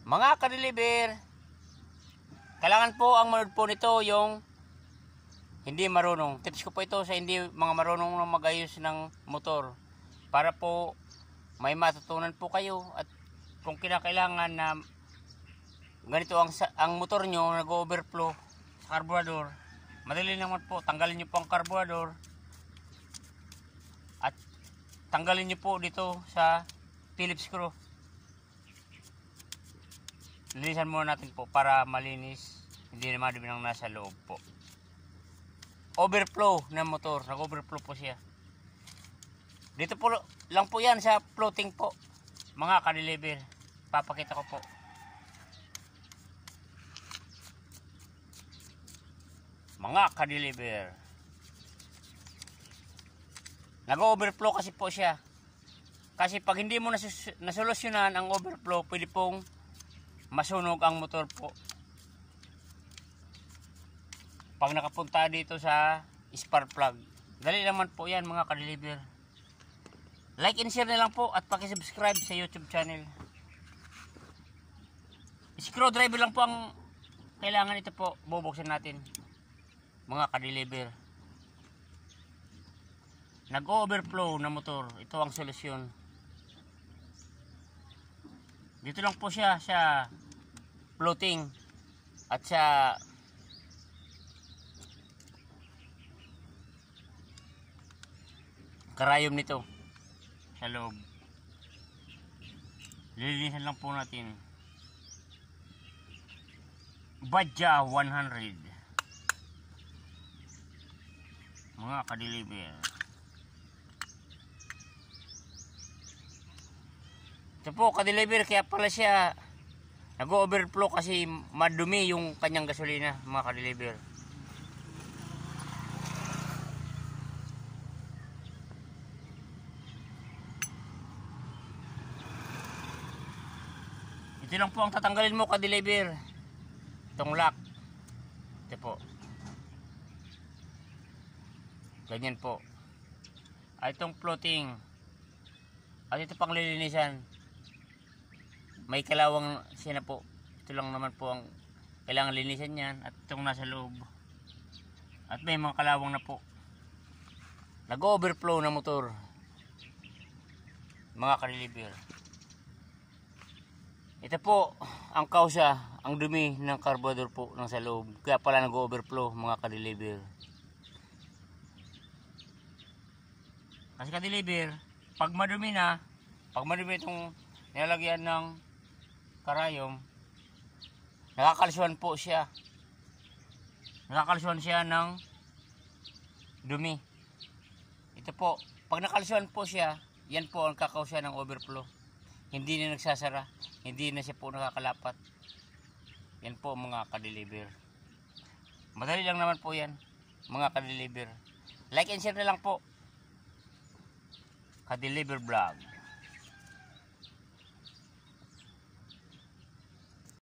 Mga ka-deliver, kailangan po ang manood po nito yung hindi marunong. Tips ko po ito sa hindi mga marunong na mag-ayos ng motor. Para po may matutunan po kayo at kung kinakailangan na ganito ang motor nyo nag-overflow sa carburetor, madali naman po, tanggalin nyo po ang carburetor at tanggalin nyo po dito sa Phillips screw. Linisan muna natin po para malinis, hindi na madumi ng nasa loob po. Overflow ng motor, nag-overflow po siya. Dito po lang po yan sa floating po, mga ka-deliver. Papakita ko po. Mga ka-deliver, nag-overflow kasi po siya. Kasi pag hindi mo nasolusyonan ang overflow, pwede pong masunog ang motor po. Pag nakapunta dito sa spark plug, dali naman po yan mga ka-deliver. Like and share na lang po at pakisubscribe sa YouTube channel. Screwdriver lang po ang kailangan, ito po bubuksan natin mga ka-deliver. Nag-overflow na motor, ito ang solusyon. Dito lang po siya sa floating at sa karayom nito sa loob. Lilinisan lang po natin. Badja 100 mga ka-deliver. Ito po ka-deliver, kaya pala siya nag-overflow kasi madumi yung kanyang gasolina mga ka-deliver. Ito lang po ang tatanggalin mo ka-deliver, itong lock. Ito po, ganyan po. At itong floating, at ito pang lilinisan, may kalawang siya na po. Ito lang naman po ang kailangan linisan yan, at itong nasa loob, at may mga kalawang na po. Nag-overflow na motor mga ka-deliver. Ito po ang kausa, ang dumi ng carburetor po ng sa loob, kaya pala nag-overflow mga ka-deliver. Kasi ka-deliver, pag madumi itong nilalagyan ng karayom, nakakalisuan po siya. Nakakalisuan siya ng dumi. Ito po, pag nakalisuan po siya, yan po ang kakausa ng overflow. Hindi na nagsasara, hindi na siya po nakakalapat. Yan po mga ka-deliver. Madali lang naman po yan mga ka-deliver. Like and share na lang po. Ka-deliver vlog.